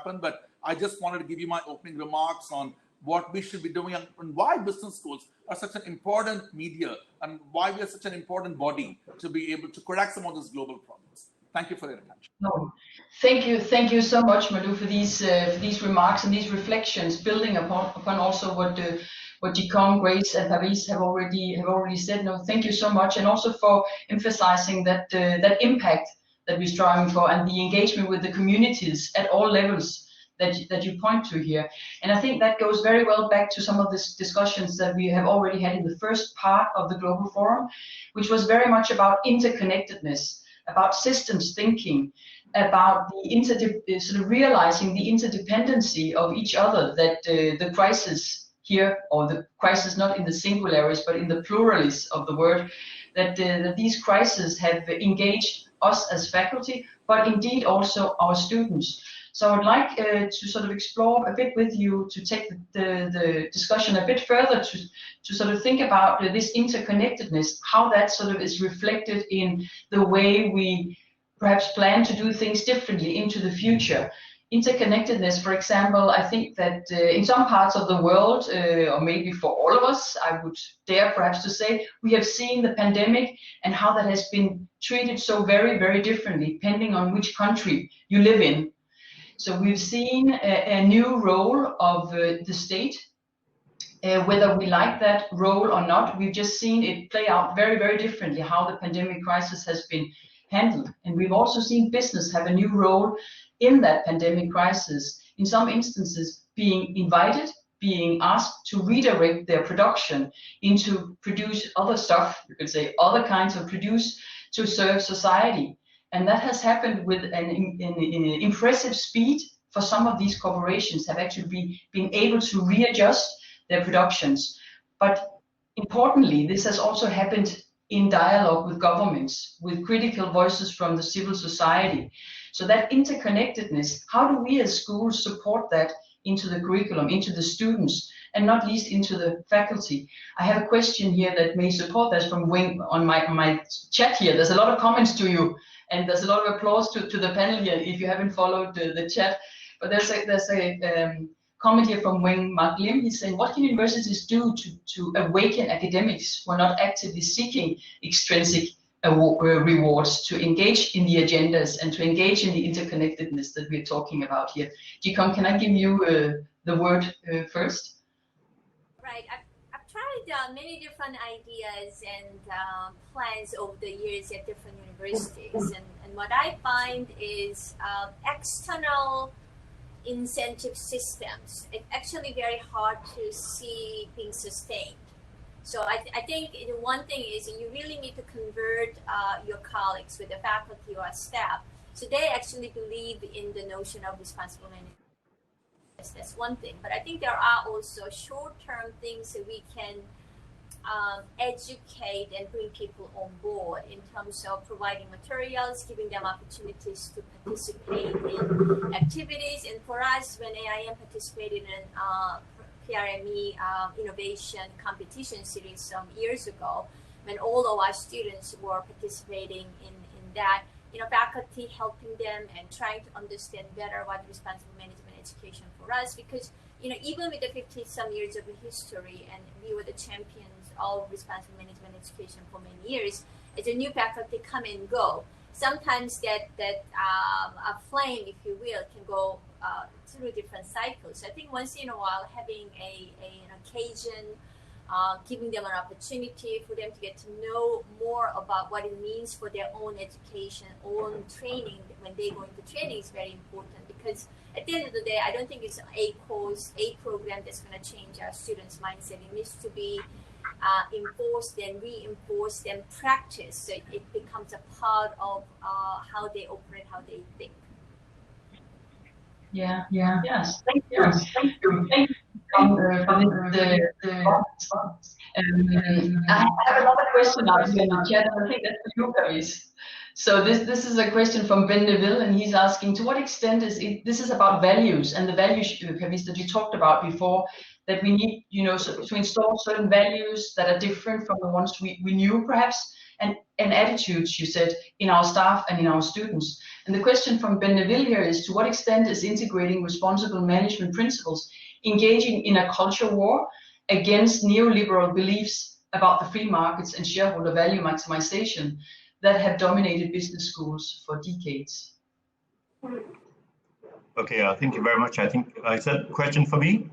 happen, but I just wanted to give you my opening remarks on what we should be doing and why business schools are such an important media and why we are such an important body to be able to correct some of these global problems. Thank you for your attention. No, thank you so much, Madhu, for these remarks and these reflections, building upon also what Jikyeong, Grace, and Pervaiz have already said. No, thank you so much, and also for emphasizing that that impact that we're striving for and the engagement with the communities at all levels that you point to here. And I think that goes very well back to some of the discussions that we have already had in the first part of the Global Forum, which was very much about interconnectedness, about systems thinking, about the sort of realizing the interdependency of each other, that the crisis here, or the crisis not in the singularis but in the pluralis of the word, that these crises have engaged us as faculty, but indeed also our students. So I would like to sort of explore a bit with you, to take the discussion a bit further, to sort of think about this interconnectedness, how that sort of is reflected in the way we perhaps plan to do things differently into the future. Interconnectedness, for example, I think that in some parts of the world, or maybe for all of us, I would dare perhaps to say, we have seen the pandemic and how that has been treated so very, very differently, depending on which country you live in. So we've seen a new role of the state, whether we like that role or not. We've just seen it play out very, very differently, how the pandemic crisis has been handled. And we've also seen business have a new role in that pandemic crisis, in some instances being invited, being asked to redirect their production into produce other stuff, you could say other kinds of produce to serve society. And that has happened with an impressive speed. For some of these corporations have actually been able to readjust their productions. But importantly, this has also happened in dialogue with governments, with critical voices from the civil society. So that interconnectedness, how do we as schools support that into the curriculum, into the students, and not least into the faculty? I have a question here that may support this from Wing on my chat here. There's a lot of comments to you, and there's a lot of applause to the panel here if you haven't followed the chat. But there's a comment here from Wing Mark Lim. He's saying, what can universities do to awaken academics who are not actively seeking extrinsic rewards, to engage in the agendas and to engage in the interconnectedness that we're talking about here? Jikyeong, can I give you the word first? Right. I've tried many different ideas and plans over the years at different universities, and what I find is external incentive systems, it's actually very hard to see being sustained. So I think the one thing is you really need to convert your colleagues, with the faculty or staff, so they actually believe in the notion of responsible management. That's one thing. But I think there are also short-term things that we can educate and bring people on board in terms of providing materials, giving them opportunities to participate in activities. And for us, when AIM participated in PRME innovation competition series some years ago, when all of our students were participating in that, faculty helping them and trying to understand better what responsible management education for us, because even with the 50-some years of history, and we were the champions of responsible management education for many years, as a new faculty come and go, sometimes that a flame, if you will, can go through different cycles. So I think once in a while, having an occasion, giving them an opportunity for them to get to know more about what it means for their own education, own training, when they go into training, is very important, because at the end of the day, I don't think it's a course, a program that's going to change our students' mindset. It needs to be enforced and reinforced and practiced, so it becomes a part of how they operate, how they think. Yes. Thank you. I have another question out here in the chat, and I think that's for you, Pervaiz. So this is a question from Ben Neville, and he's asking, to what extent this is about values, and the values, Pervaiz, that you talked about before, that we need, to install certain values that are different from the ones we knew, perhaps, and attitudes, you said, in our staff and in our students. And the question from Ben Neville here is, to what extent is integrating responsible management principles engaging in a culture war against neoliberal beliefs about the free markets and shareholder value maximization that have dominated business schools for decades? Okay, thank you very much. I think, is that a question for me?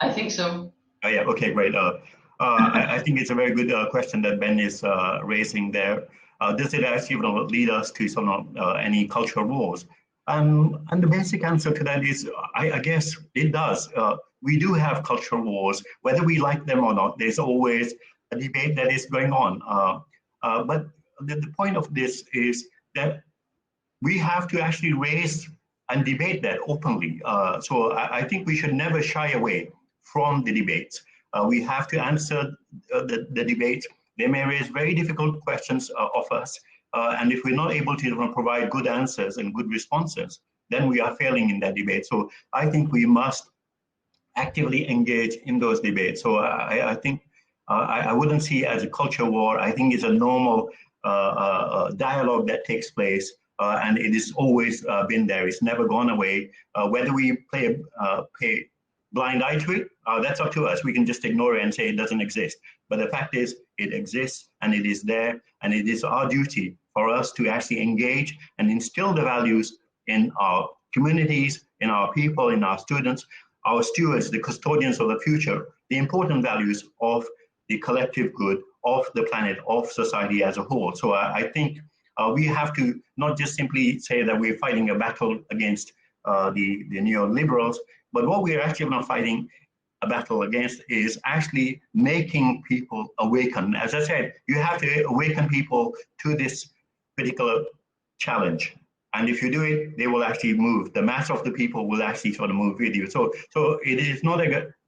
I think so. Oh, yeah, okay, great. I think it's a very good question that Ben is raising there. Does it actually lead us to some any cultural wars? And the basic answer to that is, I guess it does. We do have cultural wars, whether we like them or not. There's always a debate that is going on. But the point of this is that we have to actually raise and debate that openly. So I think we should never shy away from the debates. We have to answer the debate. They may raise very difficult questions of us. And if we're not able to provide good answers and good responses, then we are failing in that debate. So I think we must actively engage in those debates. So I think I wouldn't see it as a culture war. I think it's a normal dialogue that takes place. And it has always been there. It's never gone away. Whether we pay blind eye to it, that's up to us. We can just ignore it and say it doesn't exist. But the fact is, it exists and it is there. And it is our duty for us to actually engage and instill the values in our communities, in our people, in our students, our stewards, the custodians of the future, the important values of the collective good, of the planet, of society as a whole. So I think we have to not just simply say that we're fighting a battle against the neoliberals, but what we're actually not fighting a battle against is actually making people awaken. As I said, you have to awaken people to this particular challenge. And if you do it, they will actually move. The mass of the people will actually sort of move with you. So it is not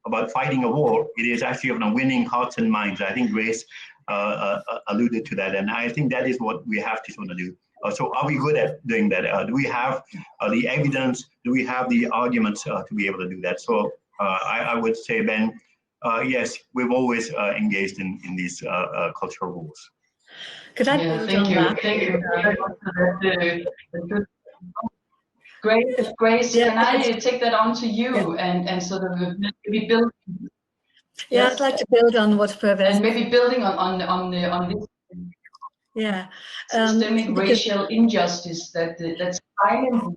about fighting a war. It is actually about winning hearts and minds. I think Grace alluded to that, and I think that is what we have to sort of do. So are we good at doing that? Do we have the evidence? Do we have the arguments to be able to do that? So I would say, Ben, yes, we've always engaged in these cultural wars. Could I build on that? Thank you very much for that. Grace, Yeah, can I take that on to you and sort of maybe build? Yeah, yes. I'd like to build on what Pervaiz. And maybe building on this. Yeah. Systemic racial injustice that's silent.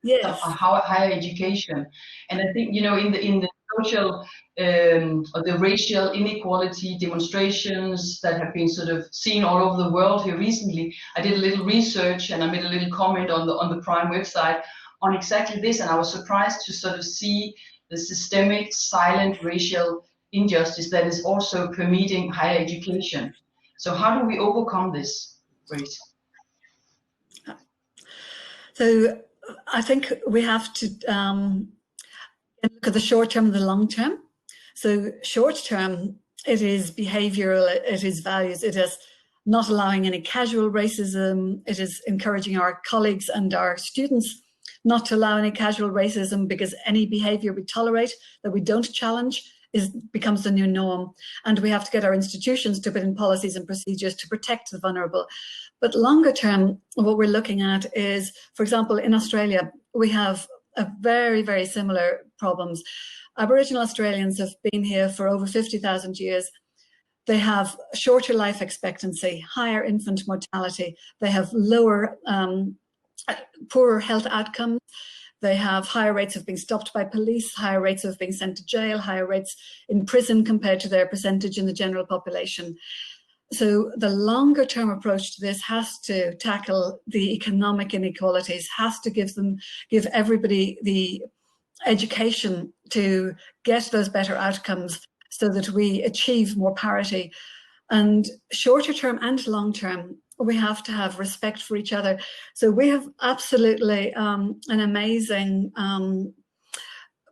Yes. Of higher education, and I think in the social or the racial inequality demonstrations that have been sort of seen all over the world here recently. I did a little research and I made a little comment on the Prime website on exactly this, and I was surprised to sort of see the systemic silent racial injustice that is also permeating higher education. So how do we overcome this, Grace? So I think we have to look at the short term and the long term. So short term, it is behavioral, it is values, it is not allowing any casual racism, it is encouraging our colleagues and our students not to allow any casual racism, because any behavior we tolerate that we don't challenge becomes the new norm. And we have to get our institutions to put in policies and procedures to protect the vulnerable. But longer term, what we're looking at is, for example, in Australia, we have a very, very similar problems. Aboriginal Australians have been here for over 50,000 years. They have shorter life expectancy, higher infant mortality. They have lower, poorer health outcomes. They have higher rates of being stopped by police, higher rates of being sent to jail, higher rates in prison compared to their percentage in the general population. So the longer term approach to this has to tackle the economic inequalities, has to give everybody the education to get those better outcomes so that we achieve more parity. And shorter term and long term, we have to have respect for each other. So we have absolutely an amazing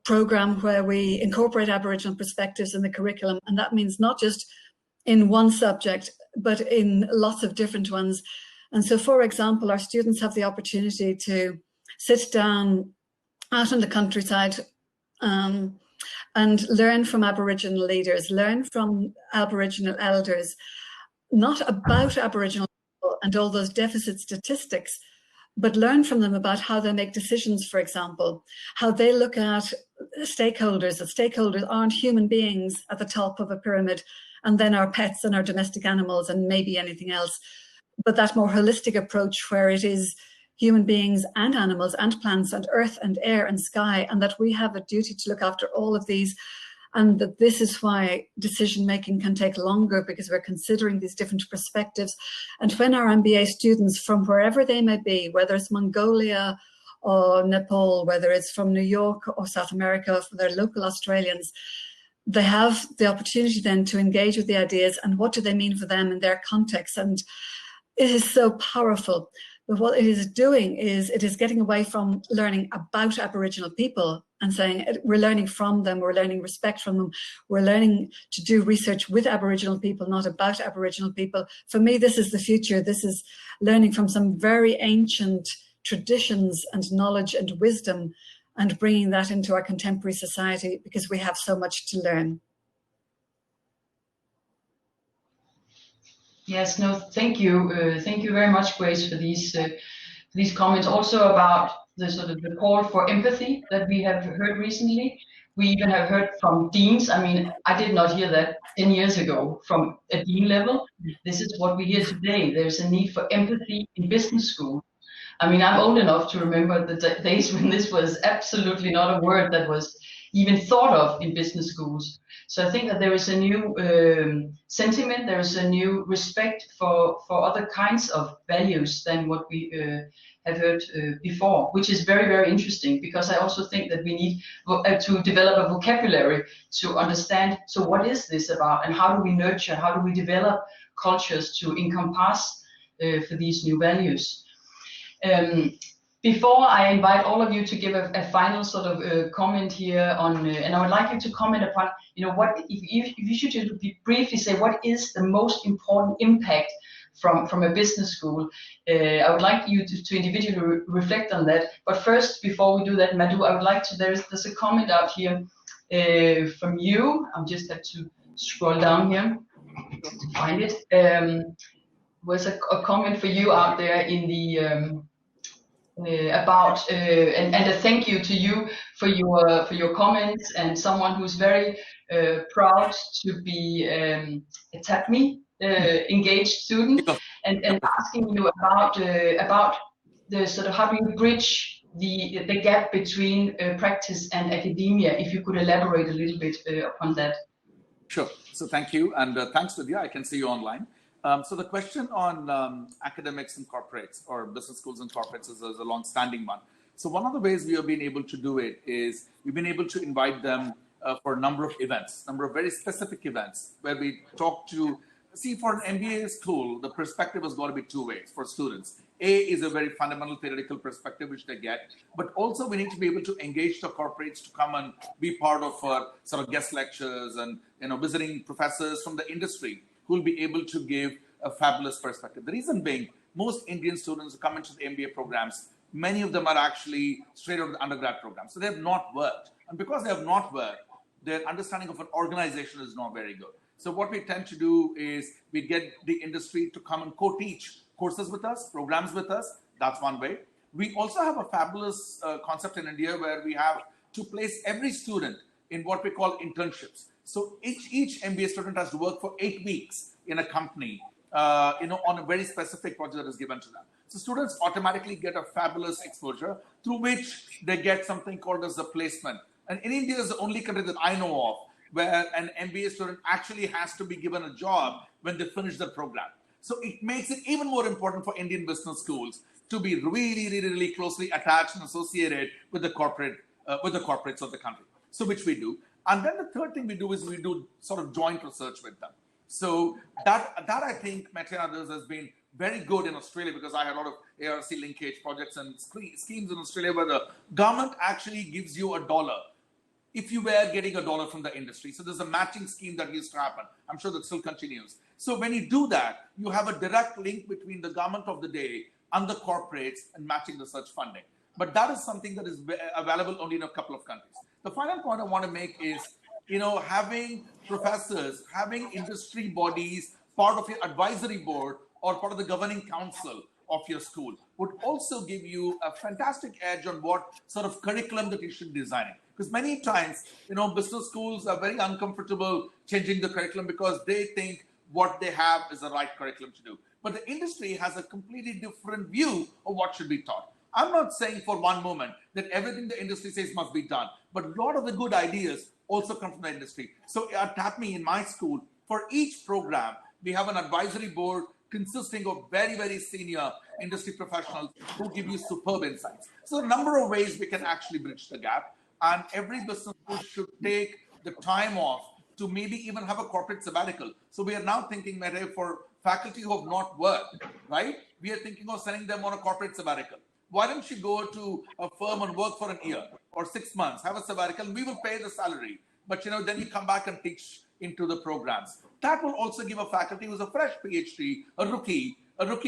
program where we incorporate Aboriginal perspectives in the curriculum. And that means not just in one subject, but in lots of different ones. And so, for example, our students have the opportunity to sit down out in the countryside and learn from Aboriginal leaders, learn from Aboriginal elders, not about Aboriginal people and all those deficit statistics, but learn from them about how they make decisions, for example, how they look at stakeholders. The stakeholders aren't human beings at the top of a pyramid, and then our pets and our domestic animals and maybe anything else. But that more holistic approach where it is human beings and animals and plants and earth and air and sky, and that we have a duty to look after all of these. And that this is why decision-making can take longer, because we're considering these different perspectives. And when our MBA students from wherever they may be, whether it's Mongolia or Nepal, whether it's from New York or South America, for their local Australians, they have the opportunity then to engage with the ideas and what do they mean for them in their context. And it is so powerful. But what it is doing is it is getting away from learning about Aboriginal people and saying we're learning from them, we're learning respect from them, we're learning to do research with Aboriginal people, not about Aboriginal people. For me, this is the future. This is learning from some very ancient traditions and knowledge and wisdom and bringing that into our contemporary society, because we have so much to learn. Yes, no, thank you. Thank you very much, Grace, for these comments. Also about the sort of the call for empathy that we have heard recently. We even have heard from deans. I mean, I did not hear that 10 years ago from a dean level. This is what we hear today. There's a need for empathy in business school. I mean, I'm old enough to remember the days when this was absolutely not a word that was even thought of in business schools. So I think that there is a new sentiment, there is a new respect for other kinds of values than what we have heard before, which is very, very interesting, because I also think that we need to develop a vocabulary to understand, so what is this about, and how do we nurture, how do we develop cultures to encompass for these new values. Before I invite all of you to give a final sort of comment here on, and I would like you to comment upon, you know, what if you should just briefly say what is the most important impact from a business school. I would like you to individually reflect on that. But first, before we do that, Madhu, I would like to, there's a comment out here from you. I'll just have to scroll down here to find it. Was a comment for you out there in the about and a thank you to you for your comments, and someone who's very proud to be a TAPMI engaged student, and asking you about the sort of how do you bridge the gap between practice and academia, if you could elaborate a little bit upon that. Sure. So thank you, and thanks, Vidya. I can see you online. So the question on academics and corporates, or business schools and corporates, is a long-standing one. So one of the ways we have been able to do it is we've been able to invite them for a number of events, number of very specific events, where we talk to, see, for an MBA school, the perspective has got to be two ways for students. A is a very fundamental theoretical perspective which they get, but also we need to be able to engage the corporates to come and be part of sort of guest lectures and, you know, visiting professors from the industry who will be able to give a fabulous perspective. The reason being, most Indian students who come into the MBA programs, many of them are actually straight out of the undergrad program. So they have not worked. And because they have not worked, their understanding of an organization is not very good. So what we tend to do is we get the industry to come and co-teach courses with us, programs with us. That's one way. We also have a fabulous concept in India where we have to place every student in what we call internships. So each MBA student has to work for 8 weeks in a company, you know, on a very specific project that is given to them. So students automatically get a fabulous exposure through which they get something called as a placement. And in India is the only country that I know of where an MBA student actually has to be given a job when they finish the program. So it makes it even more important for Indian business schools to be really, really, really closely attached and associated with the corporates of the country. So which we do. And then the third thing we do is we do sort of joint research with them. So that I think Mette and others has been very good in Australia, because I had a lot of ARC linkage projects and schemes in Australia where the government actually gives you $1 if you were getting $1 from the industry. So there's a matching scheme that used to happen. I'm sure that still continues. So when you do that, you have a direct link between the government of the day and the corporates and matching research funding. But that is something that is available only in a couple of countries. The final point I want to make is, you know, having professors, having industry bodies part of your advisory board or part of the governing council of your school would also give you a fantastic edge on what sort of curriculum that you should be designing. Because many times, business schools are very uncomfortable changing the curriculum because they think what they have is the right curriculum to do. But the industry has a completely different view of what should be taught. I'm not saying for one moment that everything the industry says must be done, but a lot of the good ideas also come from the industry. So at TAPMI in my school, for each program, we have an advisory board consisting of very, very senior industry professionals who give you superb insights. So a number of ways we can actually bridge the gap. And every business school should take the time off to maybe even have a corporate sabbatical. So we are now thinking, Mette, for faculty who have not worked, right? We are thinking of sending them on a corporate sabbatical. Why don't you go to a firm and work for an year or 6 months, have a sabbatical, and we will pay the salary. But then you come back and teach into the programs. That will also give a faculty who's a fresh PhD, a rookie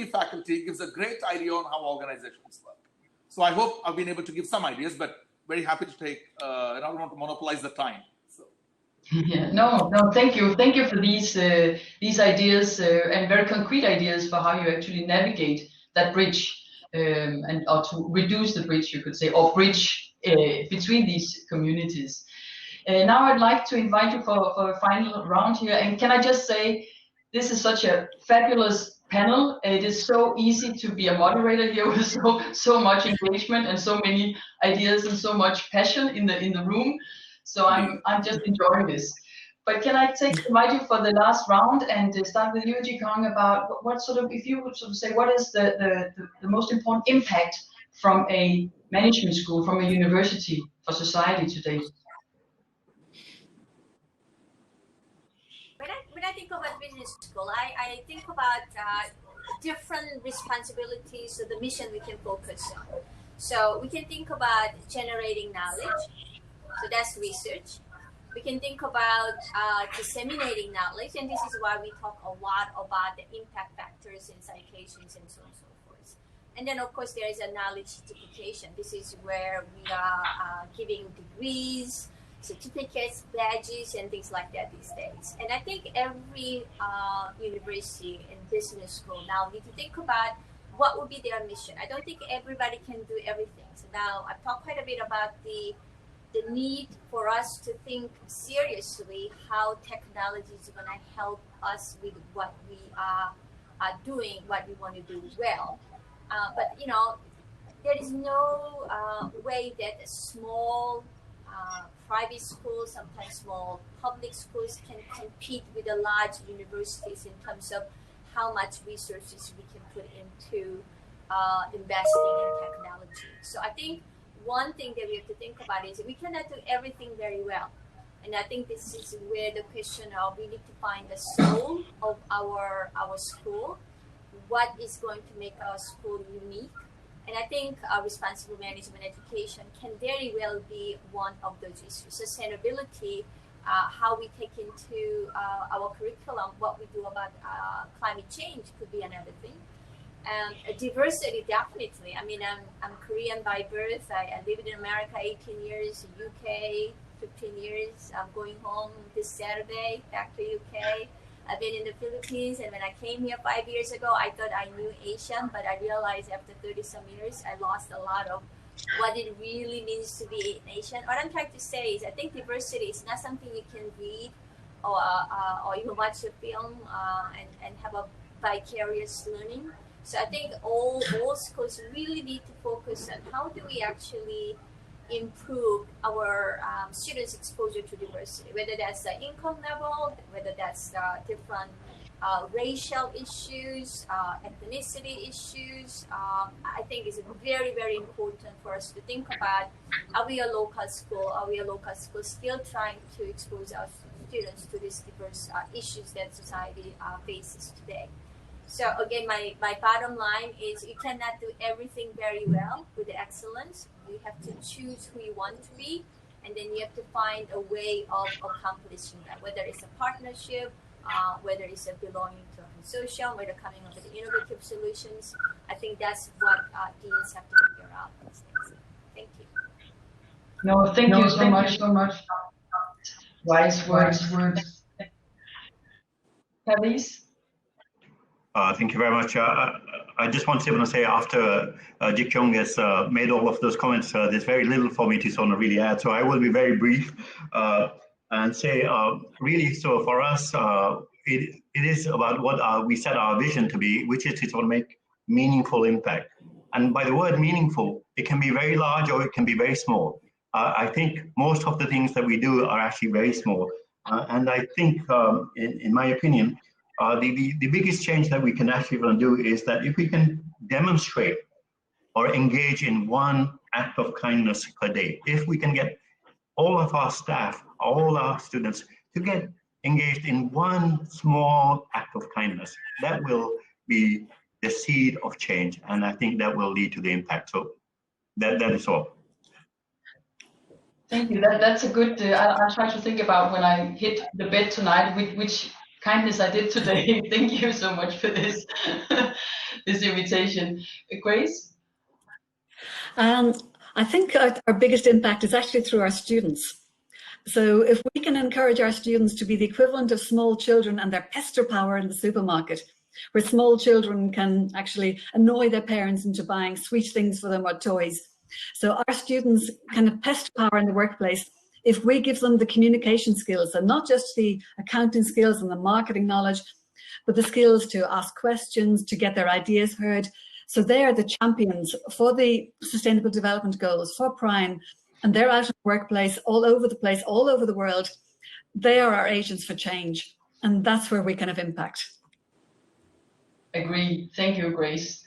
faculty, gives a great idea on how organizations work. So I hope I've been able to give some ideas, but very happy to take, I don't want to monopolize the time. So. Yeah, no, thank you. Thank you for these ideas and very concrete ideas for how you actually navigate that bridge or to reduce the bridge, you could say, or bridge between these communities. Now I'd like to invite you for a final round here. And can I just say, this is such a fabulous panel. It is so easy to be a moderator here with so much engagement and so many ideas and so much passion in the room. So I'm just enjoying this. But can I invite you for the last round and start with you, Jikyeong, about what sort of, if you would sort of say, what is the most important impact from a management school, from a university for society today? When I think about business school, I think about different responsibilities of the mission we can focus on. So we can think about generating knowledge. So that's research. We can think about disseminating knowledge, and this is why we talk a lot about the impact factors in citations and so on and so forth. And then, of course, there is a knowledge certification. This is where we are giving degrees, certificates, badges, and things like that these days. And I think every university and business school now need to think about what would be their mission. I don't think everybody can do everything. So now I've talked quite a bit about the need for us to think seriously how technology is going to help us with what we are doing, what we want to do well. But there is no way that a small private schools, sometimes small public schools, can compete with the large universities in terms of how much resources we can put into investing in technology. So I think one thing that we have to think about is we cannot do everything very well. And I think this is where the question of we need to find the soul of our school. What is going to make our school unique? And I think responsible management education can very well be one of those issues. Sustainability, how we take into our curriculum, what we do about climate change could be another thing. Diversity, definitely. I mean, I'm Korean by birth. I lived in America 18 years, UK 15 years. I'm going home this Saturday, back to UK. I've been in the Philippines, and when I came here 5 years ago, I thought I knew Asian, but I realized after 30-some years, I lost a lot of what it really means to be Asian. What I'm trying to say is I think diversity is not something you can read or even watch a film and have a vicarious learning. So I think all schools really need to focus on how do we actually improve our students' exposure to diversity, whether that's the income level, whether that's different racial issues, ethnicity issues. I think it's very, very important for us to think about, are we a local school? Are we a local school still trying to expose our students to these diverse issues that society faces today? So again, my bottom line is you cannot do everything very well with the excellence. You have to choose who you want to be, and then you have to find a way of accomplishing that, whether it's a partnership, whether it's a belonging to a consortium, whether coming up with innovative solutions. I think that's what deans have to figure out these days. Thank you. No, thank you so much. Wise words. Pervaiz? Thank you very much. I just want to say after Jikyeong has made all of those comments, there's very little for me to sort of really add. So I will be very brief and say really, so for us, it is about what we set our vision to be, which is to sort of make meaningful impact. And by the word meaningful, it can be very large or it can be very small. I think most of the things that we do are actually very small. And I think, in my opinion, the biggest change that we can actually do is that if we can demonstrate or engage in one act of kindness per day, if we can get all of our staff, all our students to get engaged in one small act of kindness, that will be the seed of change. And I think that will lead to the impact. So that is all. Thank you. That's a good, I'll try to think about when I hit the bed tonight, which kindness I did today. Thank you so much for this, this invitation. Grace? I think our biggest impact is actually through our students. So if we can encourage our students to be the equivalent of small children and their pester power in the supermarket, where small children can actually annoy their parents into buying sweet things for them or toys. So our students can have pester power in the workplace if we give them the communication skills, and not just the accounting skills and the marketing knowledge, but the skills to ask questions, to get their ideas heard. So they are the champions for the Sustainable Development Goals, for Prime, and they're out in the workplace all over the place, all over the world. They are our agents for change, and that's where we can have impact. Agree. Thank you, Grace.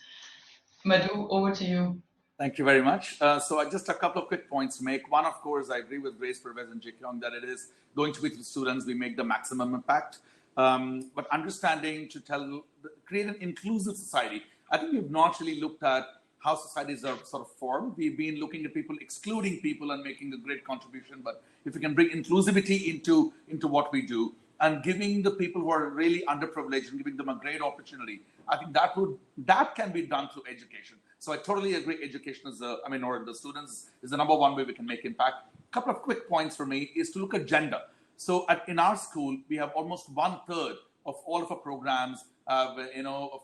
Madhu, over to you. Thank you very much. So just a couple of quick points to make. One, of course, I agree with Grace, Pervaiz, and Jikyeong that it is going to be to the students we make the maximum impact. But understanding to create an inclusive society. I think we've not really looked at how societies are sort of formed. We've been looking at people, excluding people and making a great contribution. But if we can bring inclusivity into what we do and giving the people who are really underprivileged and giving them a great opportunity, I think that can be done through education. So I totally agree. Education is or the students is the number one way we can make impact. A couple of quick points for me is to look at gender. So in our school, we have almost 1/3 of all of our programs,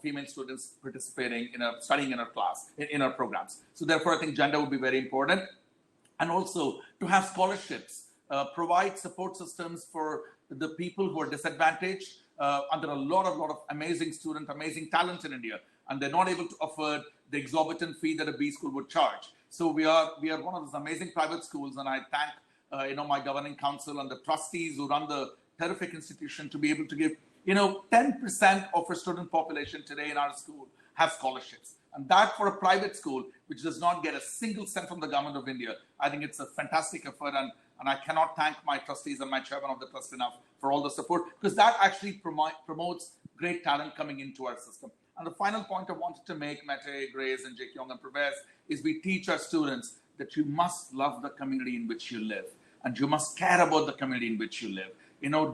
female students participating studying in our class, in our programs. So therefore, I think gender would be very important. And also to have scholarships, provide support systems for the people who are disadvantaged. Under a lot of amazing students, amazing talent in India, and they're not able to afford the exorbitant fee that a B school would charge. So we are one of those amazing private schools, and I thank my governing council and the trustees who run the terrific institution to be able to give 10% of our student population today in our school have scholarships, and that for a private school which does not get a single cent from the government of India, I think it's a fantastic effort, and I cannot thank my trustees and my chairman of the trust enough for all the support, because that actually promotes great talent coming into our system. And the final point I wanted to make, Mette, Grace, and Jikyeong, and Pervaiz, is we teach our students that you must love the community in which you live, and you must care about the community in which you live.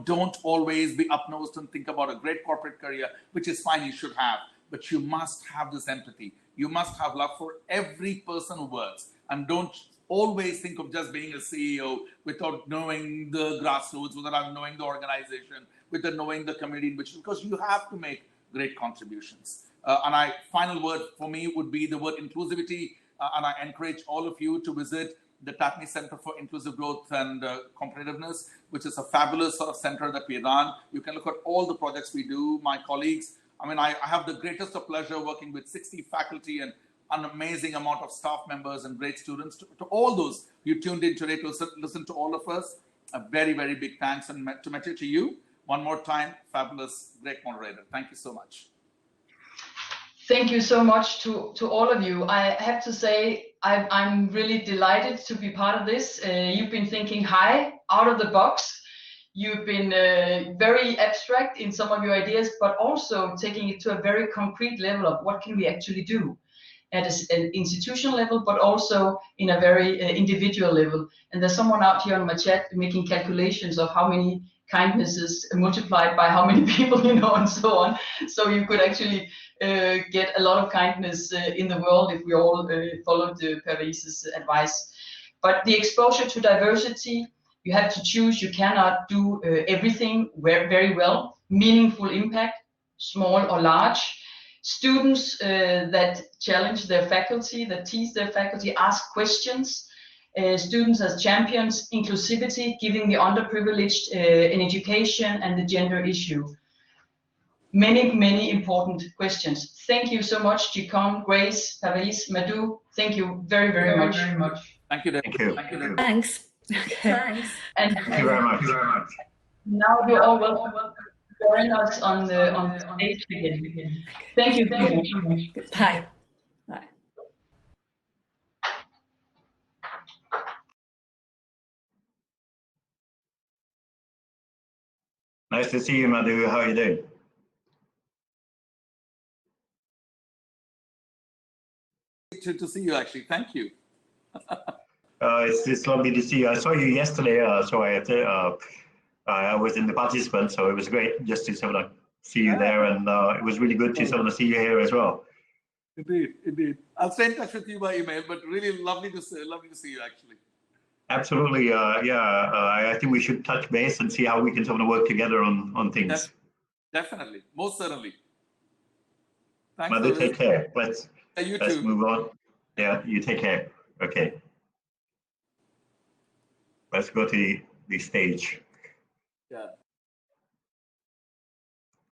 Don't always be up-nosed and think about a great corporate career, which is fine, you should have, but you must have this empathy. You must have love for every person who works, and don't always think of just being a CEO without knowing the grassroots, without knowing the organization, without knowing the community in which, because you have to make great contributions. And final word for me would be the word inclusivity. And I encourage all of you to visit the TAPMI Center for Inclusive Growth and Competitiveness, which is a fabulous sort of center that we run. You can look at all the projects we do. My colleagues, I have the greatest of pleasure working with 60 faculty and an amazing amount of staff members and great students. To all those you tuned in today to listen to all of us, a very, very big thanks. And to Mette, to you, one more time, fabulous, great moderator. Thank you so much. Thank you so much to all of you. I have to say, I'm really delighted to be part of this. You've been thinking high, out of the box. You've been very abstract in some of your ideas, but also taking it to a very concrete level of what can we actually do at an institutional level, but also in a very individual level. And there's someone out here on my chat making calculations of how many kindnesses multiplied by how many people, and so on. So you could actually get a lot of kindness in the world if we all followed Pervaiz's advice. But the exposure to diversity, you have to choose. You cannot do everything very well. Meaningful impact, small or large. Students that challenge their faculty, that tease their faculty, ask questions. Students as champions, inclusivity, giving the underprivileged an education, and the gender issue. Many, many important questions. Thank you so much, Jikyeong, Grace, Pervaiz, Madhu. Thank you very, very much. Thank you, Thank you. Thank you. Thanks. Okay. Thanks. And Thank you very much. now you're all welcome to join us on the stage again. Thank you very much. Bye. Bye. Nice to see you, Madhu. How are you doing? To see you, actually. Thank you. It's lovely to see you. I saw you yesterday, so I was in the participants, so it was great just to sort of see you there, and it was really good to sort of see you here as well. Indeed, indeed. I'll stay in touch with you by email, but really lovely to see you, actually. Absolutely, I think we should touch base and see how we can sort of work together on things. Definitely, most certainly. Thanks. Madhu, take care. Let's too. move on. Yeah, you take care. Okay. Let's go to the stage. Yeah.